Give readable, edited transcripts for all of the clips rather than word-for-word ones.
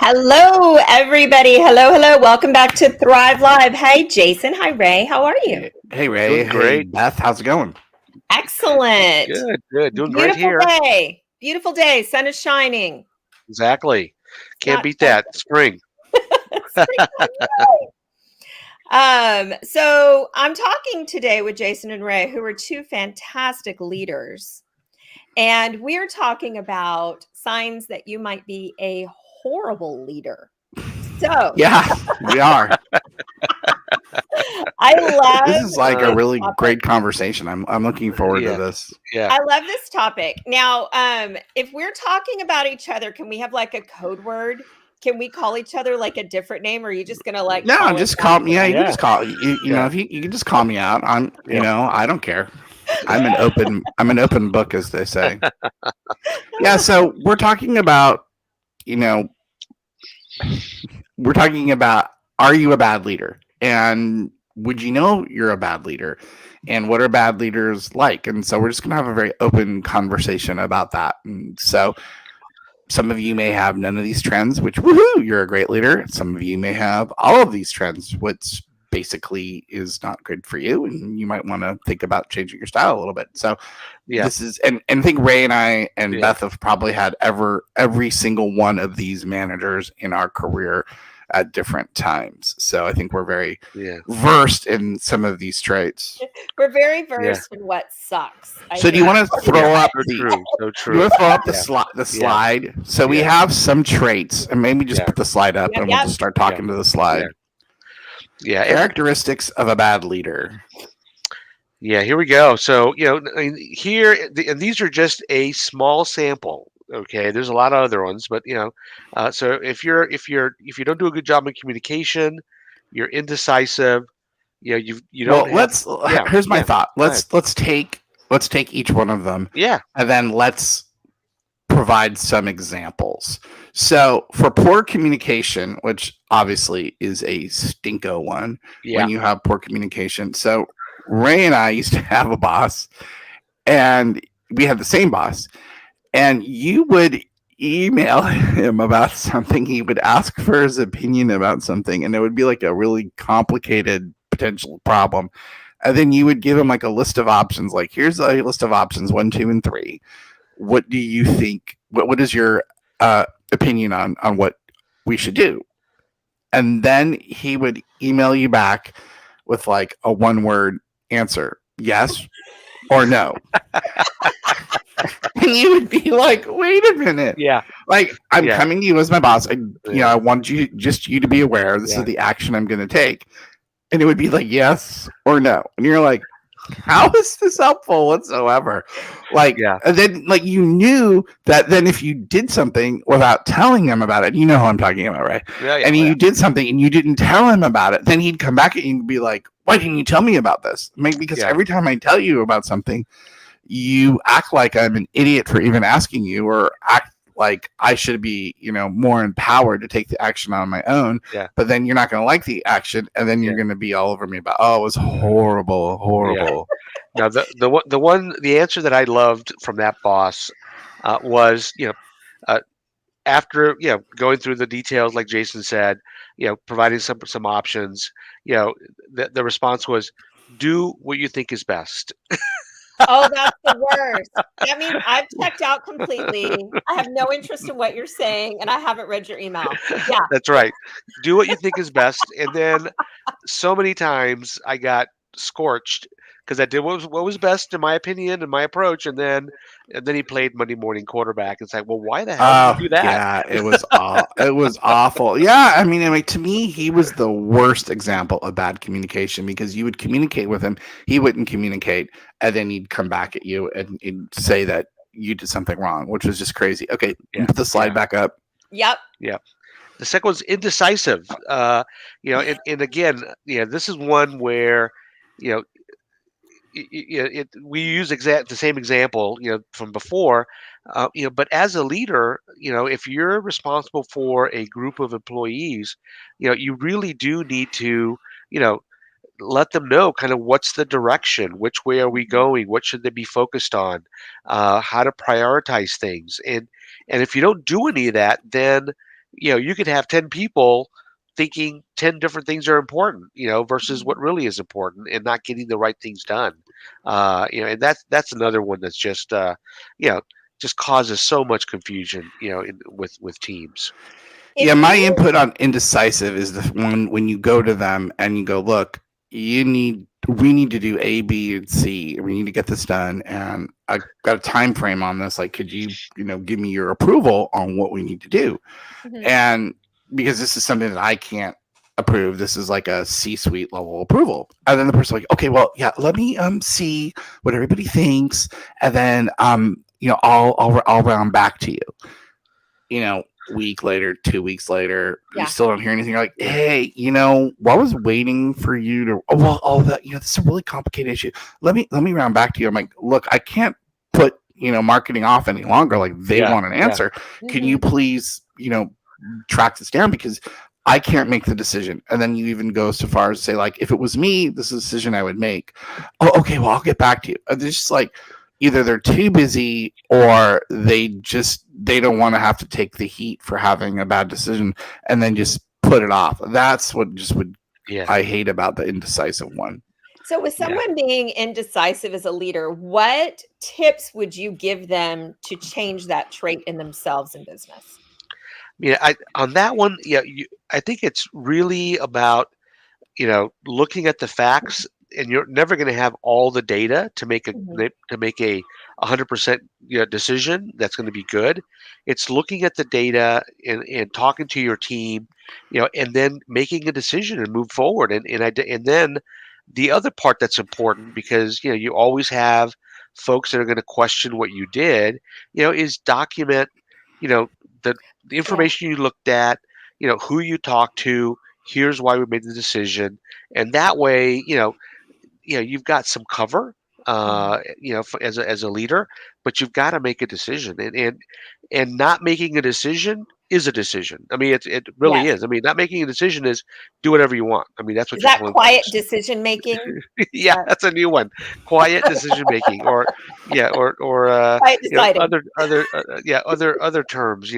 Hello, everybody. Hello, hello. Welcome back to Thrive Live. Hey, Jason. Hi, Ray. How are you? Hey Ray, Doing hey great. Beth, how's it going? Excellent. Good. Doing great Beautiful here. day. Beautiful day. Sun is shining. Exactly. It's Can't not beat that. Spring. springtime. So I'm talking today with Jason and Ray, who are two fantastic leaders. And we're talking about signs that you might be a horrible leader. So Yeah, we are. I love This is like a this really topic. great conversation. I'm looking forward to Yeah. this. Yeah. I love this topic. Now, if we're talking about each other, can we have like a code word? Can we call each other like a different name, or are you just gonna like No, call us just out call me. Yeah, you can Yeah. just call. You know, Yeah. if you can just call me out. Yep. I don't care. I'm an open book, as they say. Yeah. So we're talking about, you know, we're talking about, are you a bad leader? And would you know you're a bad leader? And what are bad leaders like? And so we're just going to have a very open conversation about that. And so some of you may have none of these trends, which woohoo, you're a great leader. Some of you may have all of these trends, which basically is not good for you. And you might want to think about changing your style a little bit. So Yeah. this is, and I think Ray and I and Yeah. Beth have probably had every single one of these managers in our career at different times. So I think we're very Yeah. versed in some of these traits. we're very versed in what sucks. So do you want to throw Yeah. up So the true. So you true. want to throw up the Yeah. slide? So we Yeah. have some traits, and maybe just Yeah. put the slide up, and we'll Yep. just start talking to the slide. Yeah. And, Characteristics of a bad leader. yeah. Here we go. So here, and these are just a small sample. Okay. There's a lot of other ones, but so if you don't do a good job in communication, you're indecisive. You Well, don't have. Yeah. here's my Yeah. thought. Go ahead. Let's take each one of them, Yeah. and then let's provide some examples. So for poor communication, which obviously is a stinko one, Yeah. when you have poor communication. So Ray and I used to have a boss, and we had the same boss, and you would email him about something. He would ask for his opinion about something, and it would be like a really complicated potential problem. And then you would give him like a list of options, like here's a list of options 1, 2, and 3. What do you think? What is your opinion on what we should do? And then he would email you back with like a 1 word answer, yes or no. And you would be like, wait a minute. Yeah. Like, I'm Yeah. coming to you as my boss. I Yeah. want you to be aware this Yeah. is the action I'm going to take. And it would be like, yes or no. And you're like, how is this helpful whatsoever? Like, Yeah. and then like you knew that then if you did something without telling him about it, you know who I'm talking about, right? Yeah. And you did something and you didn't tell him about it, then he'd come back at you and be like, why didn't you tell me about this? Because Yeah. every time I tell you about something, you act like I'm an idiot for even asking you, or act like I should be, more empowered to take the action on my own. Yeah. But then you're not going to like the action, and then you're Yeah. going to be all over me about, oh, it was horrible. Now the answer that I loved from that boss was after going through the details like Jason said, providing some options, the response was, do what you think is best. Oh, that's the worst. That means I've checked out completely. I have no interest in what you're saying, and I haven't read your email. Yeah. That's right. Do what you think is best. And then so many times I got scorched because I did what was best in my opinion and my approach, and then he played Monday morning quarterback. It's like, well, why the hell did you do that? Yeah, it was it was awful. Yeah, I mean, to me, he was the worst example of bad communication, because you would communicate with him, he wouldn't communicate, and then he'd come back at you and say that you did something wrong, which was just crazy. Okay, put the slide back up. Yep. The second one's indecisive. And again, this is one where, we use the same example, from before, but as a leader, if you're responsible for a group of employees, you really do need to, let them know kind of what's the direction, which way are we going, what should they be focused on, how to prioritize things, and if you don't do any of that, then you could have 10 people thinking 10 different things are important, versus what Mhm. really is important, and not getting the right things done. And that's another one that's you know, just causes so much confusion, with teams. Yeah, If my you input on indecisive is the one when you go to them and you go, look, we need to do A, B, and C. We need to get this done, and I got a time frame on this. Like, could you, give me your approval on what we need to do? Mhm. And because this is something that I can't approve, this is like a C-suite level approval. And then the person's like, okay, well, yeah, let me see what everybody thinks, and then I'll round back to you. Week later, 2 weeks later, you Yeah. still don't hear anything. You're like, hey, I was waiting for you to. Oh, well, all that. This is a really complicated issue. Let me round back to you. I'm like, look, I can't put marketing off any longer. Like they Yeah, want an yeah, answer. Can you Mhm. please track this down because I can't make the decision. And then you even go so far as to say, like, if it was me, this is a decision I would make. Oh, okay, well, I'll get back to you. It's just like either they're too busy or they don't want to have to take the heat for having a bad decision and then just put it off. That's what just would yeah, I hate about the indecisive one. So, with yeah. someone being indecisive as a leader, what tips would you give them to change that trait in themselves in business? Yeah, I on that one, yeah, I think it's really about looking at the facts, and you're never going to have all the data to make Mhm. a 100% decision that's going to be good. It's looking at the data and talking to your team, and then making a decision and move forward. And then the other part that's important, because you always have folks that are going to question what you did, is document, you know, the the Yeah. information you looked at, who you talked to. Here's why we made the decision, and that way, you've got some cover, Mhm. as a leader, but you've got to make a decision, and not making a decision is a decision. I mean, it really Yes. is. I mean, not making a decision is do whatever you want. I mean, that's Is what you're that telling quiet folks. decision making? Is Yeah, that that's a new one. Quiet decision making, or yeah, or quiet deciding? other terms,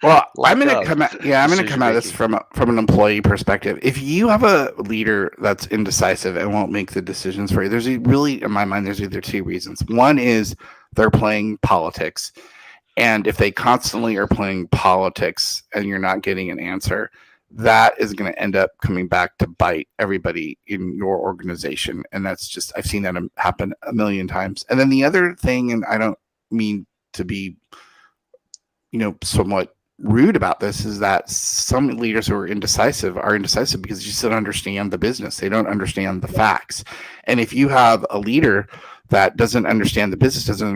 Well, I'm lack going to of come at yeah, I'm going to decision come at this making. from an employee perspective. If you have a leader that's indecisive and won't make the decisions for you, really in my mind there's either two reasons. One is they're playing politics, and if they constantly are playing politics and you're not getting an answer, that is going to end up coming back to bite everybody in your organization. And that's just I've seen that happen a million times. And then the other thing, and I don't mean to be somewhat rude about this, is that some leaders who are indecisive because they just don't understand the business. They don't understand the Yeah. facts. And if you have a leader that doesn't understand the business, doesn't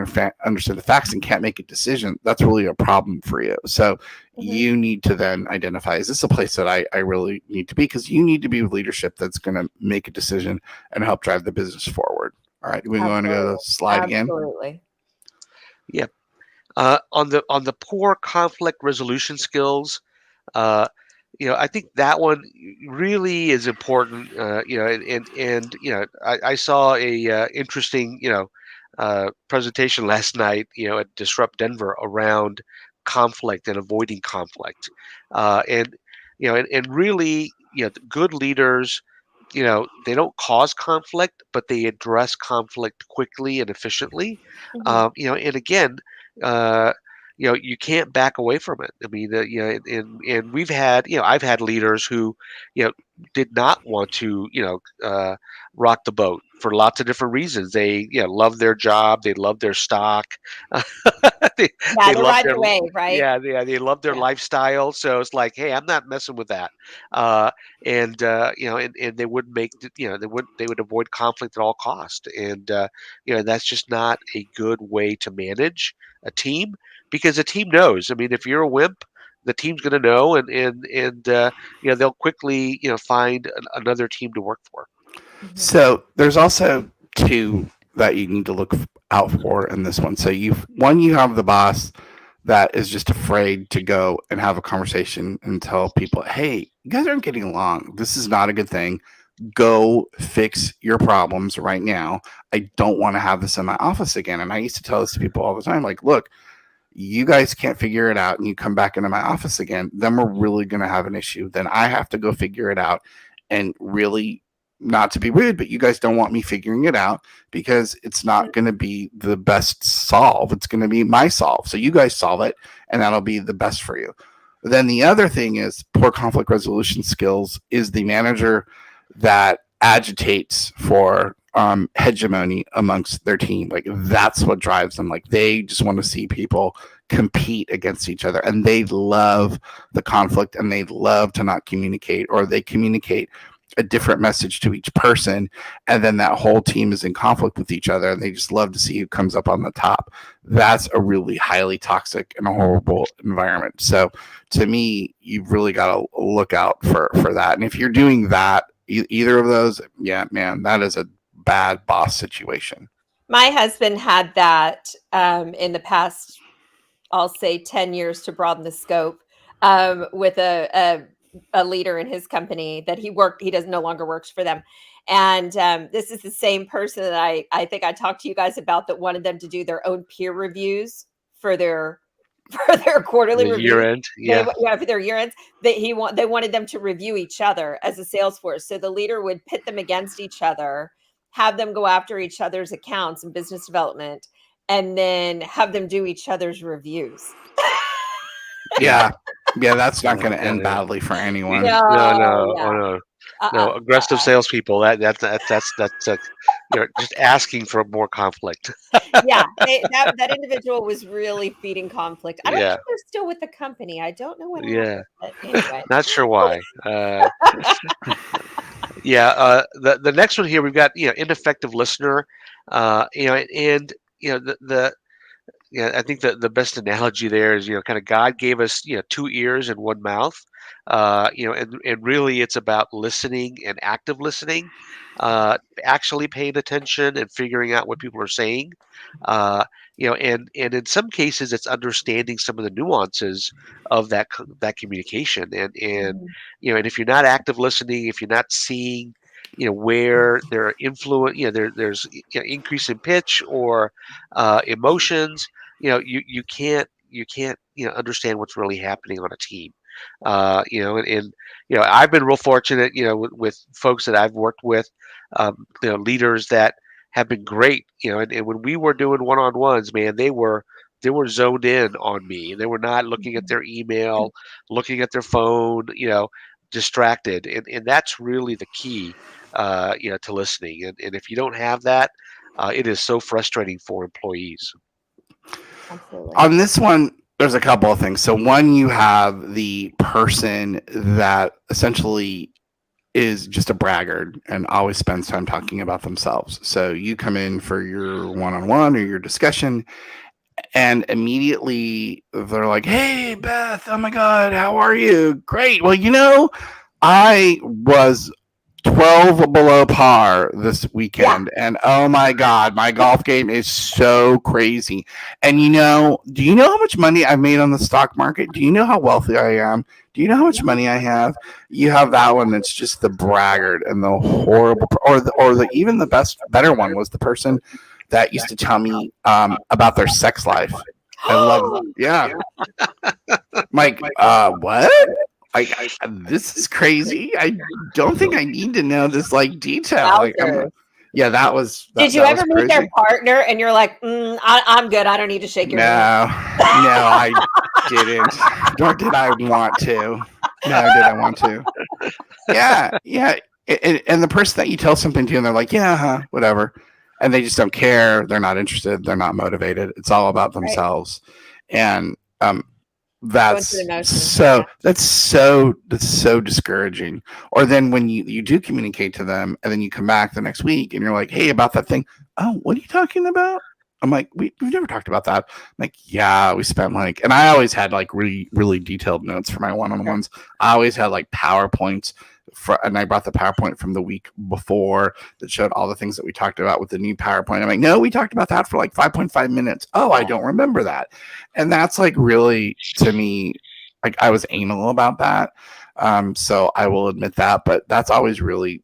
understand the facts, and can't make a decision, that's really a problem for you. So Mhm. you need to then identify, is this a place that I really need to be? Because you need to be with leadership that's going to make a decision and help drive the business forward. All right, we want to go to the Absolutely. slide again. Absolutely. Yeah. On the poor conflict resolution skills, uh, I think that one really is important. And I saw a interesting presentation last night, at Disrupt Denver around conflict and avoiding conflict, and and really, the good leaders, they don't cause conflict, but they address conflict quickly and efficiently. Mhm. And again, uh, you can't back away from it. I mean, and we've had, I've had leaders who, you know, did not want to, rock the boat for lots of different reasons. They, love their job, they love their stock, they, Yeah, they they're love riding their, the wave, right? yeah, they love their Yeah. lifestyle. So it's like, hey, I'm not messing with that. Uh, and they wouldn't they would avoid conflict at all cost. And that's just not a good way to manage a team, because a team knows. I mean, if you're a wimp, the team's going to know, and they'll quickly find another team to work for. Mhm. So there's also two that you need to look out for in this one. So you have the boss that is just afraid to go and have a conversation and tell people, "Hey, you guys aren't getting along. This is not a good thing. Go fix your problems right now. I don't want to have this in my office again." And I used to tell this to people all the time, like, "Look, you guys can't figure it out and you come back into my office again, then we're really going to have an issue. Then I have to go figure it out. And really, not to be rude, but you guys don't want me figuring it out because it's not going to be the best solve. It's going to be my solve. So you guys solve it and that'll be the best for you. Then the other thing is poor conflict resolution skills is the manager that agitates for hegemony amongst their team. Like that's what drives them. Like they just want to see people compete against each other, and they love the conflict, and they love to not communicate, or they communicate a different message to each person, and then that whole team is in conflict with each other, and they just love to see who comes up on the top. That's a really highly toxic and a horrible environment. So to me, you've really got to look out for that. And if you're doing that, either of those, yeah, man, that is a bad boss situation. My husband had that in the past, I'll say 10 years to broaden the scope, with a leader in his company that he no longer works for them. And this is the same person that I think I talked to you guys about, that wanted them to do their own peer reviews for their quarterly reviews. Year end, For their year ends. They wanted them to review each other as a sales force. So the leader would pit them against each other, have them go after each other's accounts and business development, and then have them do each other's reviews. Yeah, that's not going to end badly for anyone. No. Aggressive salespeople. That's you're just asking for more conflict. Yeah, that individual was really feeding conflict. I don't think they're still with the company. I don't know what happened, but anyway. Not sure why. The next one here, we've got ineffective listener. And I think the best analogy there is kind of God gave us two ears and one mouth. And really it's about listening and active listening, actually paying attention and figuring out what people are saying. And in some cases it's understanding some of the nuances of that communication. And and if you're not active listening, if you're not seeing where there are there's increase in pitch or emotions, you can't understand what's really happening on a team. I've been real fortunate, with folks that I've worked with, leaders that have been great, and when we were doing one-on-ones, man, they were zoned in on me. They were not looking at their email, looking at their phone, distracted. And that's really the key, to listening. And if you don't have that, it is so frustrating for employees. Absolutely. On this one, there's a couple of things. So one, you have the person that essentially is just a braggart and always spends time talking about themselves. So you come in for your one-on-one or your discussion, and immediately they're like, "Hey, Beth, oh my God, how are you? Great. Well, I was 12 below par this weekend, and oh my God, my golf game is so crazy. And do you know how much money I've made on the stock market? Do you know how wealthy I am? Do you know how much money I have?" You have that one that's just the braggart and the horrible, even the better one was the person that used to tell me about their sex life. I love, Mike, what? This is crazy. I don't think I need to know this detail. That was. Did you ever meet their partner and you're like, I'm good. I don't need to shake your hand. No, I didn't. Nor did I want to. No, did I want to? Yeah. And the person that you tell something to, and they're like, whatever, and they just don't care. They're not interested. They're not motivated. It's all about themselves, and that's so discouraging. Or then when you do communicate to them and then you come back the next week and you're like, "Hey, about that thing, oh, what are you talking about?" I'm like, we've never talked about that. I'm like, yeah, we spent and I always had really, really detailed notes for my one-on-ones. I always had PowerPoints and I brought the PowerPoint from the week before that showed all the things that we talked about with the new PowerPoint. I'm like, no, we talked about that for 5.5 minutes. Oh, I don't remember that. And that's really, to me, I was anal about that. So I will admit that, but that's always really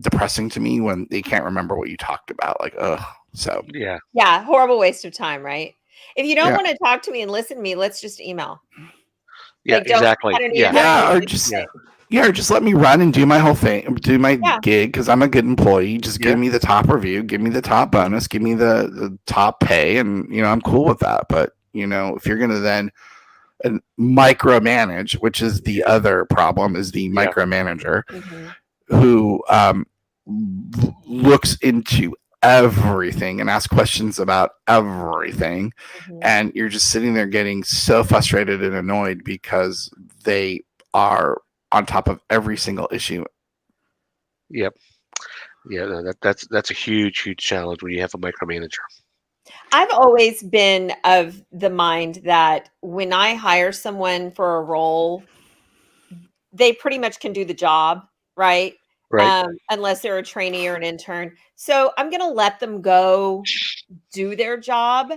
depressing to me when they can't remember what you talked about. So horrible waste of time, right? If you don't Yeah. want to talk to me and listen to me, let's just email. Yeah, Like, exactly. I don't need Yeah. to have Yeah, or anything to just say. yeah, or just let me run and do my whole thing, do my Yeah. gig because I'm a good employee. Just Yeah. give me the top review, give me the top bonus, give me the top pay, and I'm cool with that. But if you're gonna then micromanage, which is the other problem, is the Yeah. micromanager hmm who looks into everything and asks questions about everything, hmm and you're just sitting there getting so frustrated and annoyed because they are on top of every single issue. Yep. Yeah. No, that's a huge challenge when you have a micromanager. I've always been of the mind that when I hire someone for a role, they pretty much can do the job, right? Right. Unless they're a trainee or an intern. So I'm going to let them go do their job.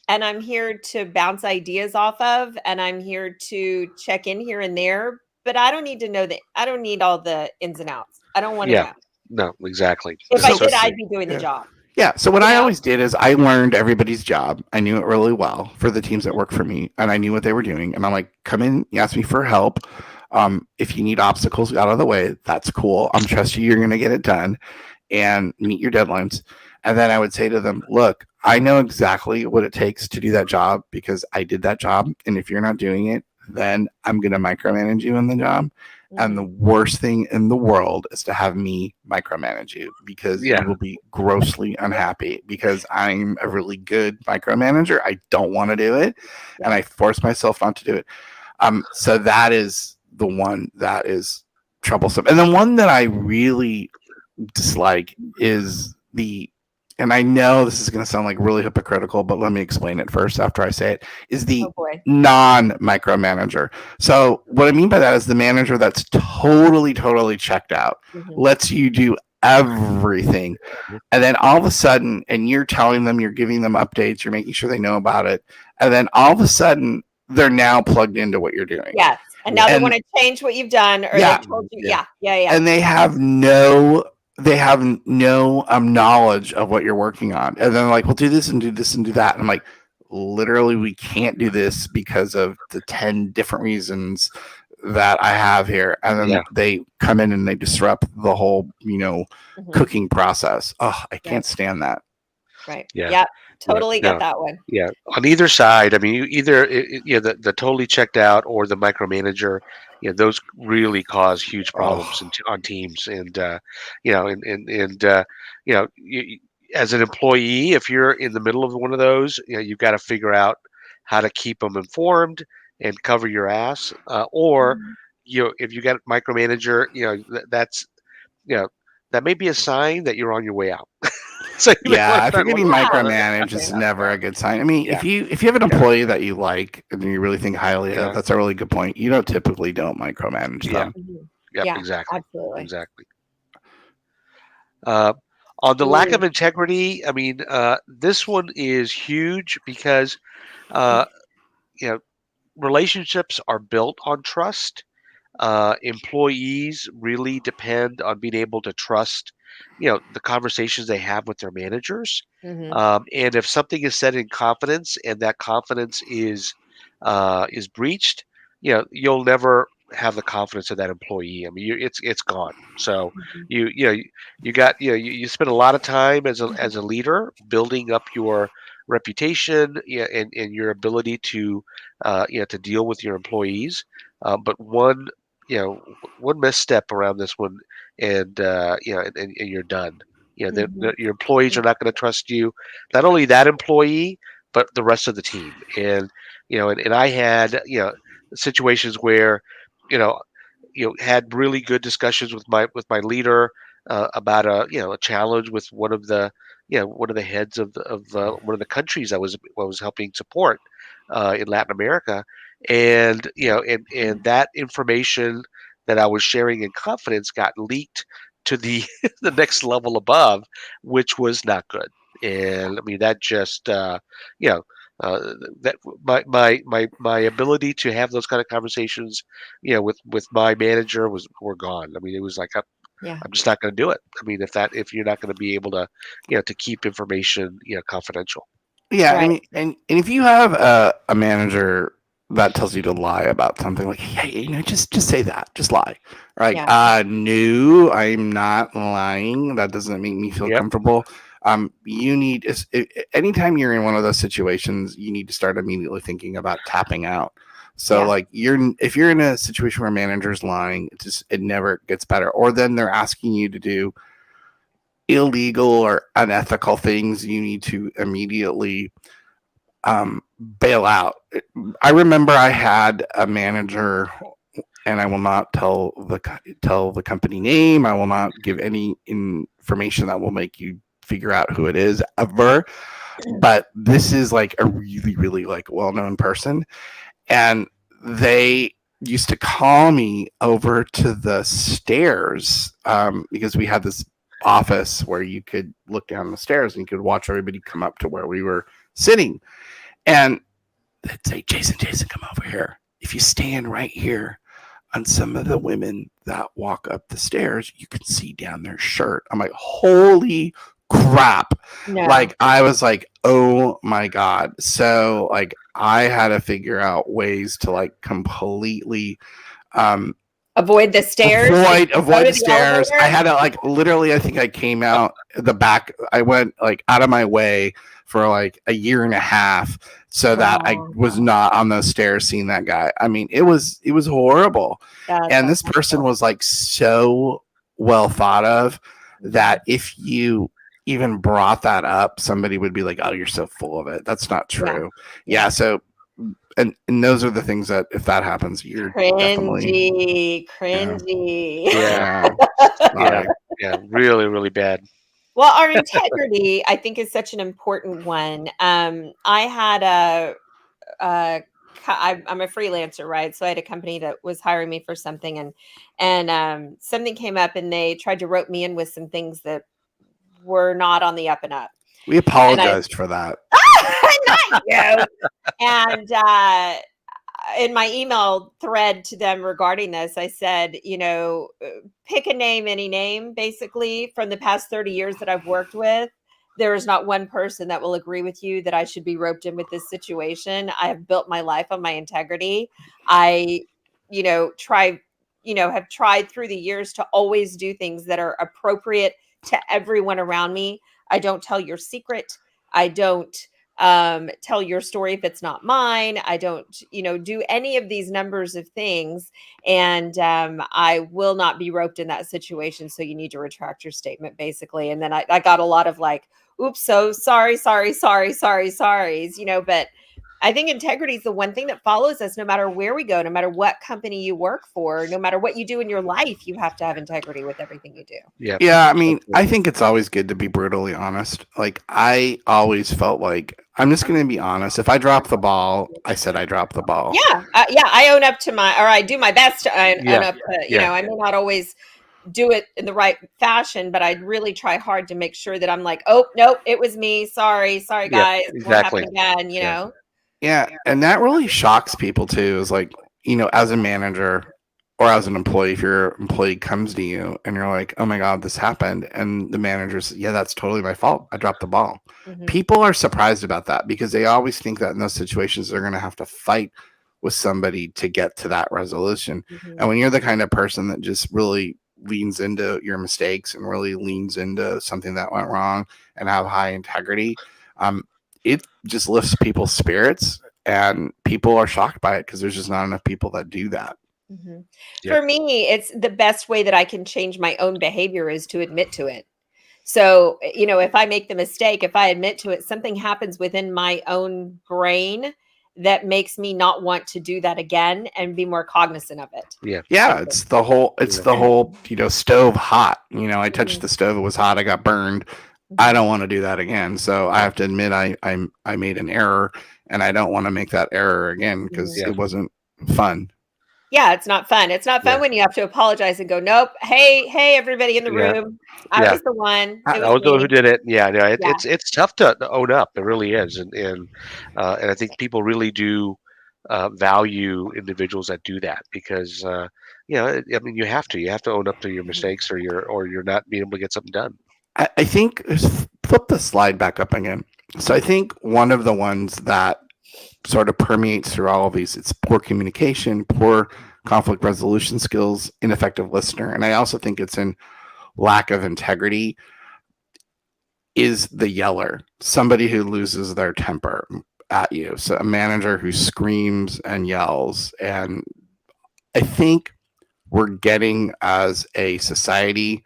And I'm here to bounce ideas off of, and I'm here to check in here and there. But I don't need to know I don't need all the ins and outs. I don't want to Yeah. know. No, exactly. If I So did, Certainly. I'd be doing the yeah. job, Yeah. So what you I know? always did is I learned everybody's job. I knew it really well for the teams that Mhm. work for me, and I knew what they were doing. And I'm like, come in, you ask me for help. If you need obstacles out of the way, that's cool. I'm trusting you're going to get it done and meet your deadlines. And then I would say to them, look, I know exactly what it takes to do that job because I did that job. And if you're not doing it, then I'm going to micromanage you in the job. And the Mhm. worst thing in the world is to have me micromanage you because Yeah. you will be grossly unhappy because I'm a really good micromanager. I don't want to do it and Yeah. I force myself not to do it. So that is the one that is troublesome. And the one that I really dislike is and I know this is going to sound like really hypocritical, but let me explain it first after I say it, is the Oh boy. non micromanager. So, what I mean by that is the manager that's totally checked out, Mhm. lets you do everything. And then all of a sudden, and you're telling them, you're giving them updates, you're making sure they know about it. And then all of a sudden, they're now plugged into what you're doing. Yes. And Yeah. now they And want to change what you've done, or yeah, they've told you. Yeah. Yeah. and they have no knowledge of what you're working on, and then like, well, do this and do this and do that, and I'm like, literally we can't do this because of the 10 different reasons that I have here, and then Yeah. they come in and they disrupt the whole Mhm. cooking process. Oh, I Right. can't stand that. Right. Yeah. Yep. Yeah. Totally get No. that one. Yeah. On either side, I mean, the totally checked out or the micromanager, those really cause huge problems Oh on teams, and as an employee, if you're in the middle of one of those, you've got to figure out how to keep them informed and cover your ass, or Mhm. if you got a micromanager, that's you know that may be a sign that you're on your way out. So you may want to yeah, if you're start getting looking Yeah, for that's micromanaged, it's true. never a good sign. I mean, yeah, if you have an yeah, employee that you like and you really think highly of, yeah, that's a really good point. You don't typically don't micromanage yeah, them. Mhm. yep, Yeah, exactly, absolutely. exactly. Uh, on the lack Ooh. of integrity, I mean, this one is huge because uh, you know relationships are built on trust. Employees really depend on being able to trust, the conversations they have with their managers. Mhm. And if something is said in confidence and that confidence is breached, you'll never have the confidence of that employee. I mean, it's gone. So Mhm. you got you spend a lot of time as a leader building up your reputation, and your ability to deal with your employees. But one misstep around this one, and you're done. Mhm. Your employees are not going to trust you. Not only that employee, but the rest of the team. And I had situations where you know had really good discussions with my leader about a challenge with one of the heads of one of the countries I was helping support in Latin America, and that information that I was sharing in confidence got leaked to the the next level above, which was not good. And I mean that just you know that my ability to have those kind of conversations, with my manager were gone. I mean, it was like Yeah. I'm just not going to do it. I mean, if you're not going to be able to, to keep information, confidential. Yeah, I Right. mean, and if you have a manager that tells you to lie about something, like, hey, just say that, just lie. Like, Yeah. no, I'm not lying. That doesn't make me feel Yep. comfortable. You need anytime you're in one of those situations, you need to start immediately thinking about tapping out. So, Yeah. like, if you're in a situation where a manager's lying, it never gets better. Or then they're asking you to do illegal or unethical things, you need to immediately bail out. I remember I had a manager, and I will not tell the company name. I will not give any information that will make you figure out who it is ever. But this is like a really, really like well known person, and they used to call me over to the stairs because we had this office where you could look down the stairs and you could watch everybody come up to where we were sitting. And they'd say, Jason, come over here. If you stand right here on some of the women that walk up the stairs, you can see down their shirt. I'm like, holy crap. No. Like, I was like, oh my God. So, like, I had to figure out ways to, like, completely um, Avoid the stairs. Did you go avoid to the the stairs. I elevator? had to, like, literally, I think I came out the back. I went like out of my way for like a year and a half so that I Oh, was not on those stairs seeing that guy. I mean, it was horrible. that's And this person awful. was like so well thought of Mhm. that if you even brought that up, somebody would be like, "Oh, you're so full of it. That's not Yeah. true." Yeah. Yeah. So, and those are the things that if that happens, you're definitely Cringy, yeah, cringy. Yeah. yeah. Yeah. Sorry. Yeah. Really, really bad. Well, our integrity, I think, is such an important one. I had a I'm a freelancer, right? So I had a company that was hiring me for something, and something came up, and they tried to rope me in with some things that were not on the up and up. We And I apologized for that. not you. And in my email thread to them regarding this, I said, pick a name, any name, basically, from the past 30 years that I've worked with. There is not one person that will agree with you that I should be roped in with this situation. I have built my life on my integrity. I, try, have tried through the years to always do things that are appropriate to everyone around me. I don't tell your secret. I don't tell your story if it's not mine. I don't, do any of these numbers of things. And I will not be roped in that situation. So you need to retract your statement, basically. And then I got a lot of like, oops, so sorries, but I think integrity is the one thing that follows us no matter where we go, no matter what company you work for, no matter what you do in your life, you have to have integrity with everything you do. Yeah. Yeah, I So mean, true. I think it's always good to be brutally honest. Like, I always felt like I'm just going to be honest. If I drop the ball, I said I dropped the ball. Yeah, yeah, I own up to or I do my best to own Yeah. up to, Yeah. I may not always do it in the right fashion, but I really try hard to make sure that I'm like, oh, nope, it was me. Sorry, Yep. guys, won't happen Exactly. again. Yeah. Yeah, and that really shocks people too. Is like, as a manager or as an employee, if your employee comes to you and you're like, "Oh my God, this happened," and the manager says, "Yeah, that's totally my fault. I dropped the ball." Hmm. People are surprised about that because they always think that in those situations they're going to have to fight with somebody to get to that resolution. And Hmm. when you're the kind of person that just really leans into your mistakes and really leans into something that went wrong and have high integrity, um, it just lifts people's spirits, and people are shocked by it because there's just not enough people that do that. Hmm. Yep. For me, it's the best way that I can change my own behavior is to admit to it. So, if I make the mistake, if I admit to it, something happens within my own brain that makes me not want to do that again and be more cognizant of it. Yeah. Yeah, it's Yeah. the whole stove hot. I touched Mhm, the stove, it was hot, I got burned. I mhm. don't want to do that again. So I Yeah. have to admit I made an error, and I don't want to make that error again because Mhm. Yeah. it wasn't fun. Yeah, it's not fun. It's not Yeah. fun when you have to apologize and go, "Nope. Hey, everybody in the Yeah. room. I Yeah. was the one. I, It I was was the one who me." did it. Yeah. Yeah. Yeah. It's tough to own up. It really is. And I think people really do value individuals that do that because I mean you have to own up to your Mhm. mistakes or you're not being able to get something done. I think flip the slide back up again. So I think one of the ones that sort of permeates through all of these, it's poor communication, poor conflict resolution skills, ineffective listener. And I also think it's in lack of integrity is the yeller, somebody who loses their temper at you. So a manager who screams and yells. And I think we're getting as a society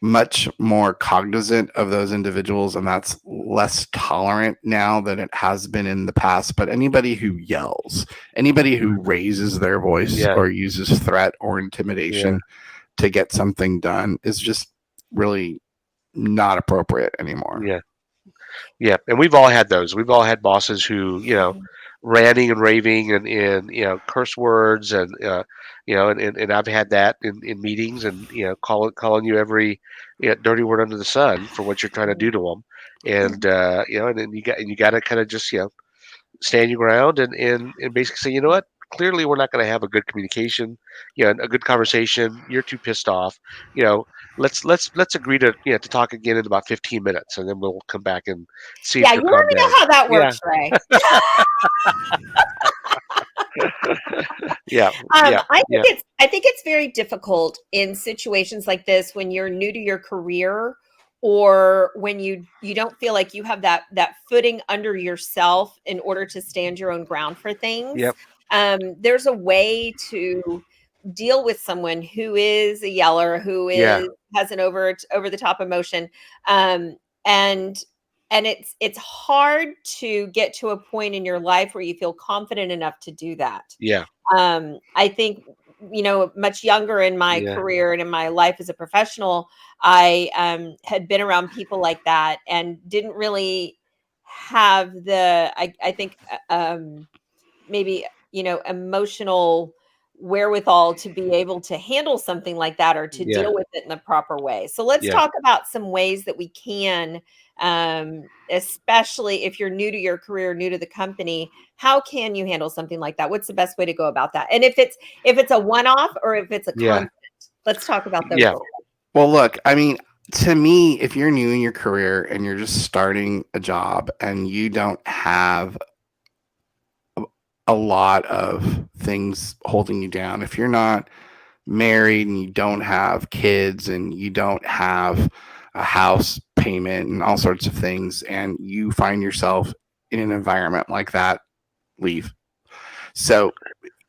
much more cognizant of those individuals, and that's less tolerant now than it has been in the past. But anybody who yells, anybody who raises their voice Yeah, or uses threat or yeah, intimidation to get something done is just really not appropriate anymore. yeah. Yeah, and we've all had those. We've all had bosses who, ranting and raving and curse words and I've had that in meetings and calling you every dirty word under the sun for what you're trying to do to them, and and then you got to kind of just stand your ground and basically say, you know what, clearly we're not going to have a good communication, a good conversation. You're too pissed off, you know. Let's agree to to talk again in about 15 minutes, and then we'll come back and see Yeah, if you you'll let calm me know down. how that Yeah, works, Ray. yeah, yeah, yeah, I think it's very difficult in situations like this when you're new to your career or when you don't feel like you have that footing under yourself in order to stand your own ground for things. yep, There's a way to deal with someone who is a yeller, who yeah, is has an over the top emotion, um, and it's hard to get to a point in your life where you feel confident enough to do that. yeah, I think, much younger in my yeah, career and in my life as a professional, I had been around people like that and didn't really have I think, maybe, emotional wherewithal to be able to handle something like that or to yeah, deal with it in the proper way. So let's yeah, talk about some ways that we can, especially if you're new to your career, new to the company, how can you handle something like that? What's the best way to go about that? And if it's a one-off or if it's a yeah, constant, let's talk about those yeah, two. Well, look, I mean, to me, if you're new in your career and you're just starting a job and you don't have a lot of things holding you down, if you're not married and you don't have kids and you don't have a house payment and all sorts of things, and you find yourself in an environment like that, leave. So,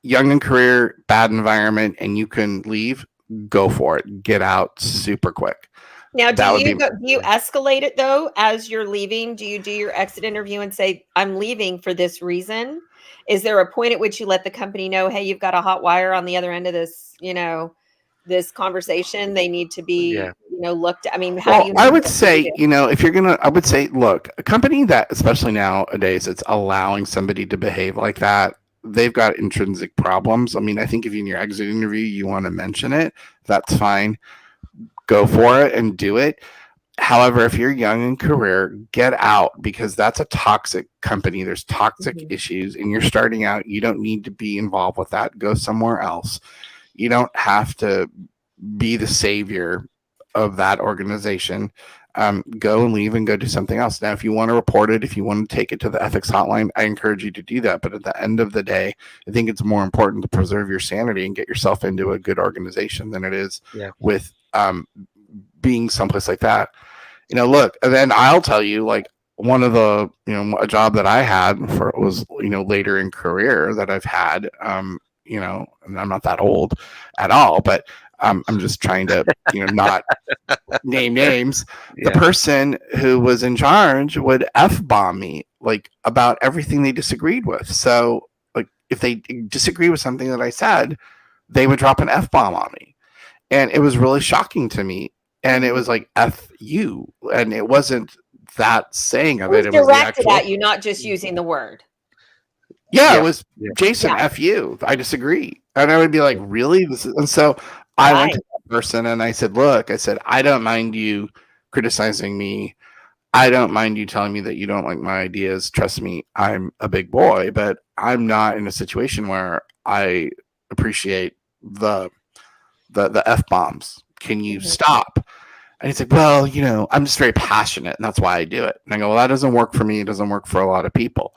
young in career, bad environment, and you can leave, go for it. Get out super quick. Now, That would be do you escalate it though as you're leaving? Do you do your exit interview and say, "I'm leaving for this reason"? Is there a point at which you let the company know, "Hey, you've got a hot wire on the other end of this conversation. They need to yeah, be, looked at." I mean, how do well, you I would what do you say, do? if you're gonna, I would say, look, a company that, especially nowadays, it's allowing somebody to behave like that, they've got intrinsic problems. I mean, I think if in your exit interview you want to mention it, that's fine. Go for it and do it. However, if you're young in career, get out because that's a toxic company. There's toxic Mhm, issues, and you're starting out. You don't need to be involved with that. Go somewhere else. You don't have to be the savior of that organization. Go and leave and go do something else. Now, if you want to report it, if you want to take it to the ethics hotline, I encourage you to do that. But at the end of the day, I think it's more important to preserve your sanity and get yourself into a good organization than it is yeah, with being someplace like that. Look, and then I'll tell you, like, one of the, a job that I had for was, later in career that I've had, and I'm not that old at all, but I'm just trying to, not name names. The yeah, person who was in charge would F bomb me, like, about everything they disagreed with. So, like, if they disagree with something that I said, they would drop an F bomb on me. And it was really shocking to me. And it mhm. was like F you. And it wasn't that saying It of it. was It was the directed actual, at you, not just using the word. yeah, it yeah, was yeah, Jason, Yeah, F you. I disagree. And I would be like, really? And so I went right. to that person and I said, look, I said, I don't mind you criticizing me. I don't mind you telling me that you don't like my ideas. Trust me, I'm a big boy, but I'm not in a situation where I appreciate the F bombs. Can you Mhm, stop? And he's like, well, I'm just very passionate, and that's why I do it. And I go, well, that doesn't work for me. It doesn't work for a lot of people.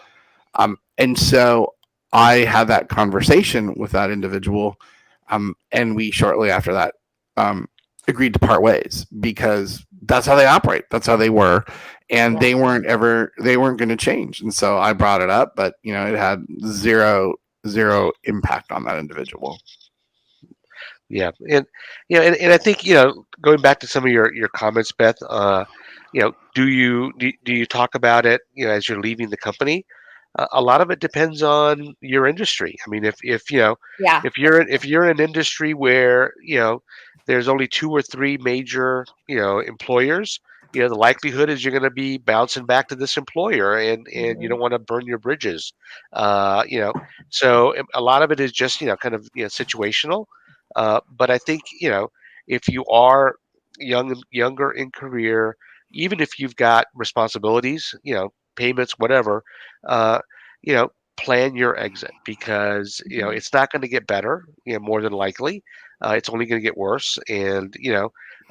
And so I had that conversation with that individual, and we shortly after that agreed to part ways because that's how they operate. That's how they were, and Yeah. they weren't going to change. And so I brought it up, but it had zero impact on that individual. Yeah, and I think going back to some of your comments, Beth. Do you talk about it as you're leaving the company? A lot of it depends on your industry. I mean, Yeah. if you're in an industry where there's only two or three major employers, the likelihood is you're going to be bouncing back to this employer, and you Mhm. don't want to burn your bridges. Uh, you know, so a lot of it is just kind of situational. But I think if you are younger in career, even if you've got responsibilities, payments, whatever, uh, you know, plan your exit because Mhm. it's not going to get better. More than likely, it's only going to get worse. And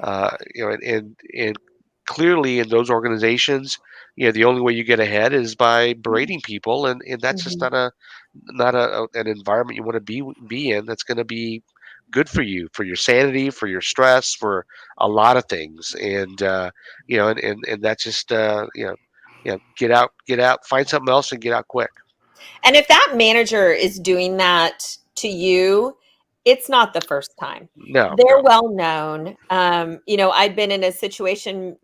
and clearly in those organizations, the only way you get ahead is by berating people, and that's just Mhm. not an environment you want to be in. That's going to be good for your sanity, for your stress, for a lot of things. And and that's just get out, find something else, and get out quick. And if that manager is doing that to you, it's not the first time. No, They're no, well known. I'd been in a situation,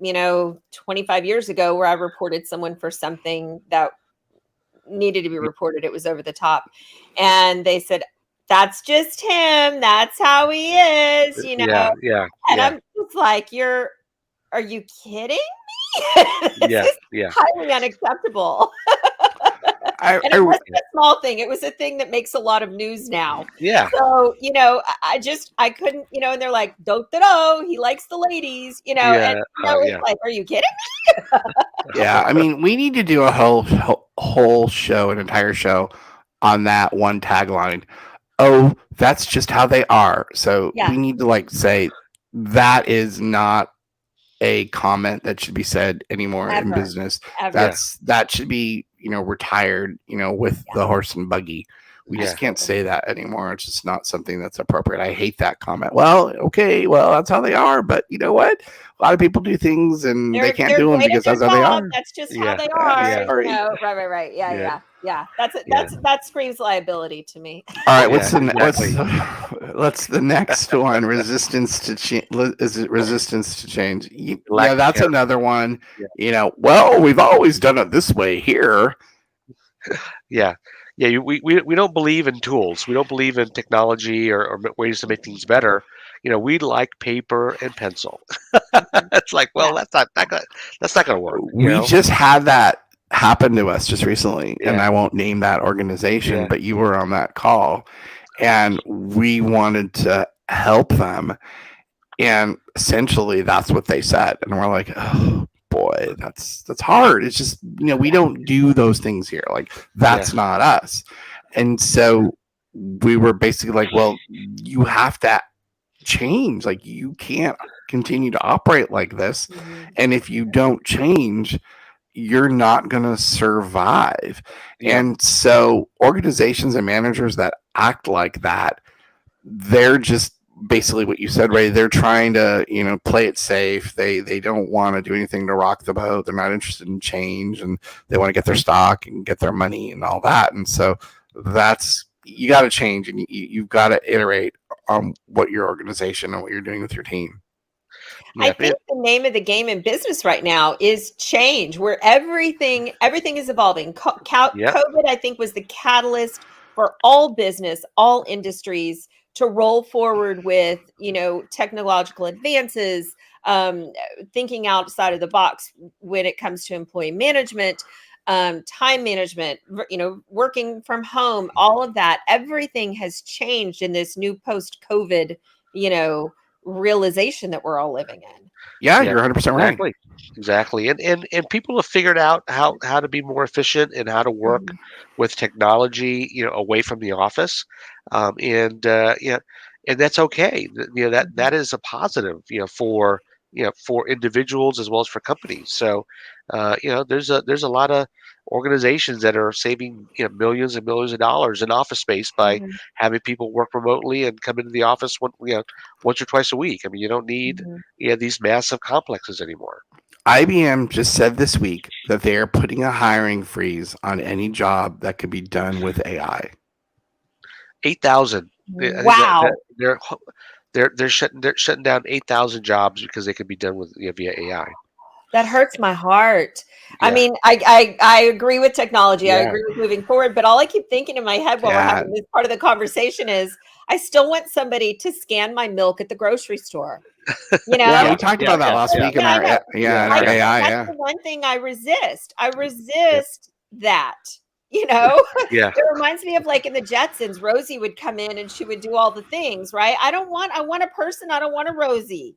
25 years ago where I reported someone for something that needed to be reported. It was over the top. And they said, that's just him. That's how he is. yeah, yeah, And yeah, I'm just like, are you kidding me? This yeah, is yeah, highly unacceptable. I, And it I wasn't a small thing. It was a thing that makes a lot of news now. yeah, So, I couldn't, and they're like, do he likes the ladies, and yeah, it's yeah, like, are you kidding? Yeah, I mean, we need to do a whole show, an entire show on that one tagline. Oh, that's just how they are. So Yeah, we need to say that is not a comment that should be said anymore in ever, business. ever. yeah, That should be, retired, with Yeah. the horse and buggy. We just yeah, can't Absolutely. say that anymore. It's just not something that's appropriate. I hate that comment. Well, okay, well, that's how they are, but you know what? A lot of people do things and they can't They're do them great at because their that's how they job. are. That's just how yeah, they are, yeah, Sorry. Right, right, right. Yeah, yeah, yeah, yeah. That's it. yeah, That screams liability to me. All right, yeah, exactly. what's the next one? Resistance to change. Is it resistance to change? Yeah, Lack of that's care. another one. Yeah, Well, we've always done it this way here. yeah, yeah. We don't believe in tools. We don't believe in technology or ways to make things better. We like paper and pencil. Mhm. It's like, well, Yeah. that's not gonna work. We just had that happen to us just recently, and Yeah, I won't name that organization, yeah, but you were on that call, and we wanted to help them, and essentially that's what they said, and we're like, oh boy, that's hard. It's just we Yeah. don't do those things here. Like yeah, that's not us, and so we were basically like, well, you have to change. Like you can't continue to operate like this, Mhm. and if you don't change, you're not going to survive. yeah, And so organizations and managers that act like that, they're just basically what you said, Ray. They're trying to, play it safe. They don't want to do anything to rock the boat. They're not interested in change, and they want to get their stock and get their money and all that. And so that's you got to change, and you've got to iterate on what your organization and what you're doing with your team. I yeah. think the name of the game in business right now is change, where everything is evolving. Yep, COVID, I think, was the catalyst for all business, all industries to roll forward with technological advances, thinking outside of the box when it comes to employee management, time management, working from home, all of that. Everything has changed in this new post-COVID, you know realization that we're all living in. Yeah, yeah, you're 100% right. exactly, exactly. And people have figured out how to be more efficient and how to work Mhm. with technology, away from the office, and and that's okay. That Mhm. is a positive, for for individuals as well as for companies. So, there's a lot of organizations that are saving millions and millions of dollars in office space by Mhm, having people work remotely and come into the office once or twice a week. I mean, you don't need mhm. these massive complexes anymore. IBM just said this week that they are putting a hiring freeze on any job that could be done with AI. 8,000. I think that Wow. they're shutting down 8,000 jobs because they could be done with via AI. That hurts my heart. I Yeah, mean, I agree with technology. I yeah, agree with moving forward, but all I keep thinking in my head while we're Yeah, having this part of the conversation is I still want somebody to scan my milk at the grocery store. You yeah, know? we talked yeah, about that yeah, last yeah, week in Yeah, I our know. yeah in I our know. AI. That's Yeah, the one thing I resist. I yeah, resist that. yeah. It reminds me of like in the Jetsons, Rosie would come in and she would do all the things, right? I want a person, I don't want a Rosie.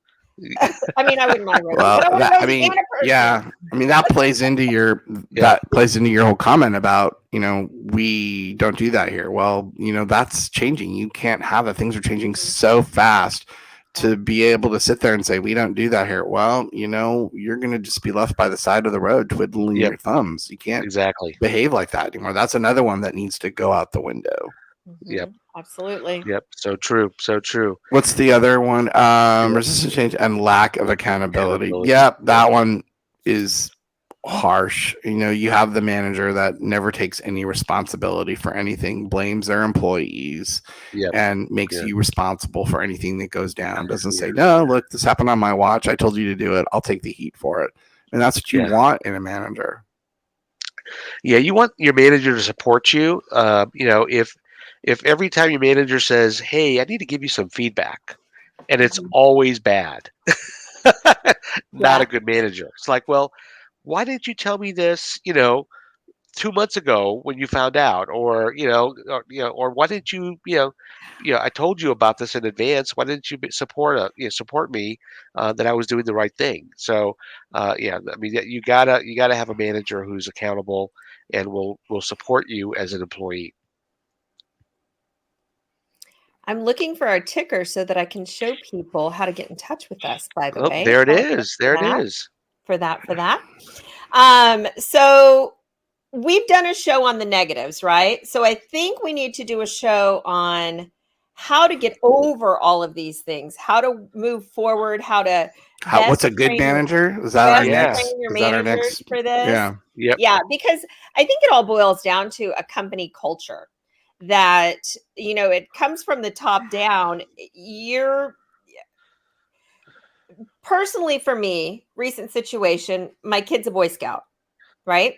I mean, I wouldn't mind a Rosie, but well, I want a that I Rosie mean, and a person. yeah, I mean that plays into Yeah. your whole comment about we don't do that here. Well, that's changing. You can't have that. Things are changing so fast to be able to sit there and say we don't do that here. Well, you're going to just be left by the side of the road twiddling Yep. your thumbs. You can't Exactly. behave like that anymore. That's another one that needs to go out the window. Yep. Absolutely. Yep. So true. So true. What's the other one? Yep. Resistance change and lack of accountability. Accountability. Yep, Yep. that one is harsh. You have the manager that never takes any responsibility for anything, blames their employees, Yep. and makes Yeah. you responsible for anything that goes down. Doesn't Yeah. say, no, look, this happened on my watch. I told you to do it. I'll take the heat for it. And that's what you Yeah. want in a manager. Yeah. You want your manager to support you. If every time your manager says, "Hey, I need to give you some feedback," and it's Mhm. always bad, not Yeah. a good manager. It's like, well, why didn't you tell me this? 2 months ago when you found out, or why didn't I told you about this in advance. Why didn't you support me that I was doing the right thing? So, yeah, I mean, you gotta have a manager who's accountable and will support you as an employee. I'm looking for our ticker so that I can show people how to get in touch with us, by the Oh, way. there it Apologize is. There it that, is. for that. So we've done a show on the negatives, right? So I think we need to do a show on how to get over all of these things, how to move forward, how to What's best a good train your manager? Yeah. Is that our managers Next? for this. Yeah. Yep. Yeah, because I think it all boils down to a company culture that, it comes from the top down. You're personally, for me, recent situation, my kid's a Boy Scout, right?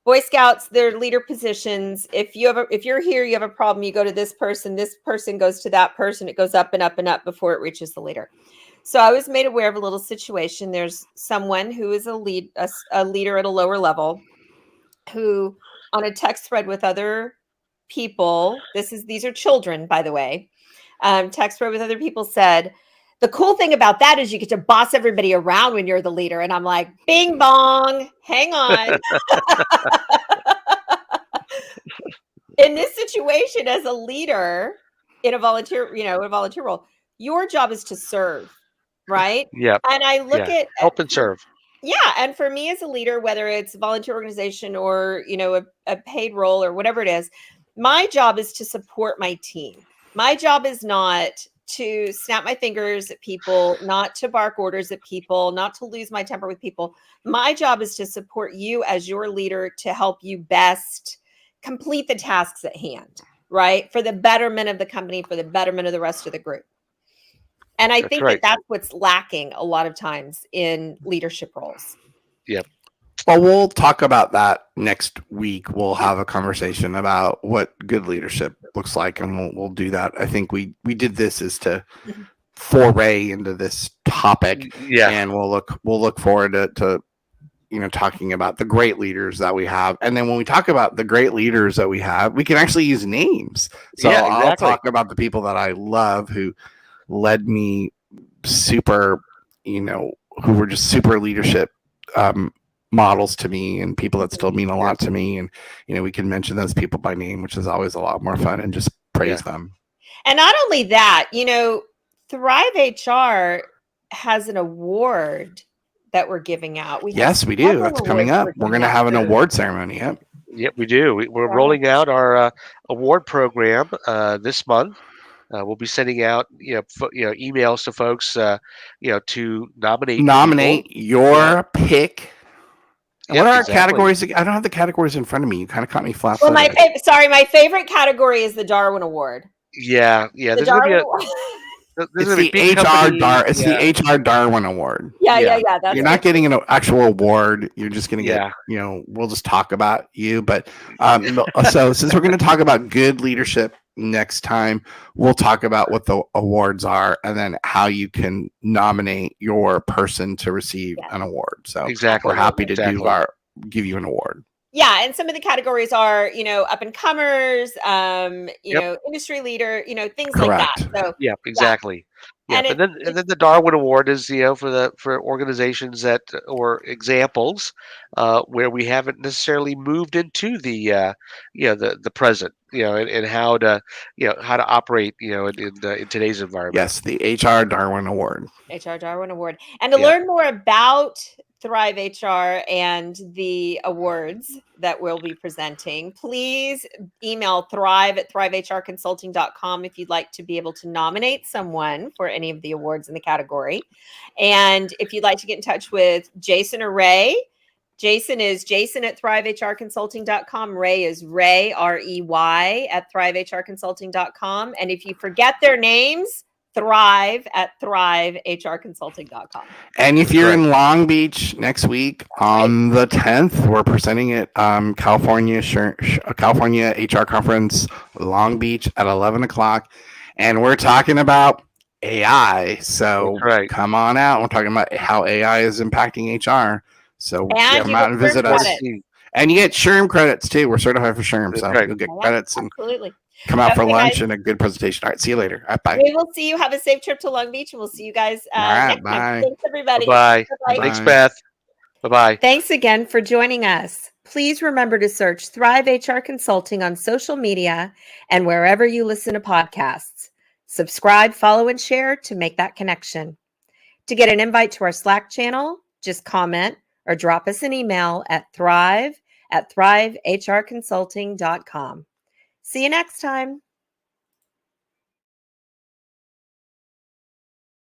Boy Scouts, they're leader positions. If you're here, you have a problem, you go to this person goes to that person, it goes up and up and up before it reaches the leader. So I was made aware of a little situation. There's someone who is a leader at a lower level who on a text thread with other people, these are children, by the way, text thread with other people said, the cool thing about that is you get to boss everybody around when you're the leader. And I'm like, bing bong, hang on. In this situation, as a leader in a volunteer role, your job is to serve, right? Yep. And I look Yeah. at Help and serve. yeah, and for me as a leader, whether it's a volunteer organization or a paid role or whatever it is, my job is to support my team. My job is not to snap my fingers at people, not to bark orders at people, not to lose my temper with people. My job is to support you as your leader to help you best complete the tasks at hand, right? For the betterment of the company, for the betterment of the rest of the group. And I That's think that right. that's what's lacking a lot of times in leadership roles. Yep. Well, we'll talk about that next week. We'll have a conversation about what good leadership looks like, and we'll do that. I think we did this is to foray into this topic, Yeah. and we'll look forward to talking about the great leaders that we have, and then when we talk about the great leaders that we have, we can actually use names. So Yeah. I'll Exactly. talk about the people that I love who led me super, who were just super leadership models to me and people that still mean a lot to me. And, we can mention those people by name, which is always a lot more fun, and just praise them. And not only that, Thrive HR has an award that we're giving out. We have Yes, we do. several That's coming awards up. We're going to giving have out an for award ceremony. Yep. Yep, we do. We're Yeah. rolling out our award program this month. We'll be sending out emails to folks to nominate people. Nominate your pick. And what Yep, are our exactly. categories? I don't have the categories in front of me. You kind of caught me Well, flat-footed. my favorite category is the Darwin Award. Yeah. The There's gonna be Darwin a Award. there's It's gonna be the big HR companies. It's the HR Darwin Award. Yeah. You're not getting an actual award. You're just going to Yeah. get, we'll just talk about you. But so since we're going to talk about good leadership next time, we'll talk about what the awards are and then how you can nominate your person to receive an award. So Exactly. we're happy to Exactly. give you an award. Yeah, and some of the categories are, up and comers, Yep. industry leader, things like Correct. that. So Yeah, exactly. Yeah, And and then the Darwin Award is for organizations that or examples where we haven't necessarily moved into the present and how to operate in today's environment. Yes, the HR Darwin Award. HR Darwin Award. And to Yeah. learn more about Thrive HR and the awards that we'll be presenting, please email thrive@thrivehrconsulting.com if you'd like to be able to nominate someone for any of the awards in the category. And if you'd like to get in touch with Jason or Ray, Jason is jason@thrivehrconsulting.com. Ray is Ray, REY, @thrivehrconsulting.com. And if you forget their names, thrive@thrivehrconsulting.com. And if you're in Long Beach next week on the 10th, we're presenting at California HR Conference, Long Beach at 11 o'clock. And we're talking about AI. So come on out. We're talking about how AI is impacting HR. So come out and visit us. And you get SHRM credits too. We're certified for SHRM. So you'll get credits and come out for lunch and a good presentation. All right. See you later. All right, bye. We will see you. Have a safe trip to Long Beach, and we'll see you guys next time. Thanks, everybody. Bye. Thanks, Beth. Bye-bye. Thanks again for joining us. Please remember to search Thrive HR Consulting on social media and wherever you listen to podcasts. Subscribe, follow, and share to make that connection. To get an invite to our Slack channel, just comment or drop us an email at thrive@thrivehrconsulting.com. See you next time.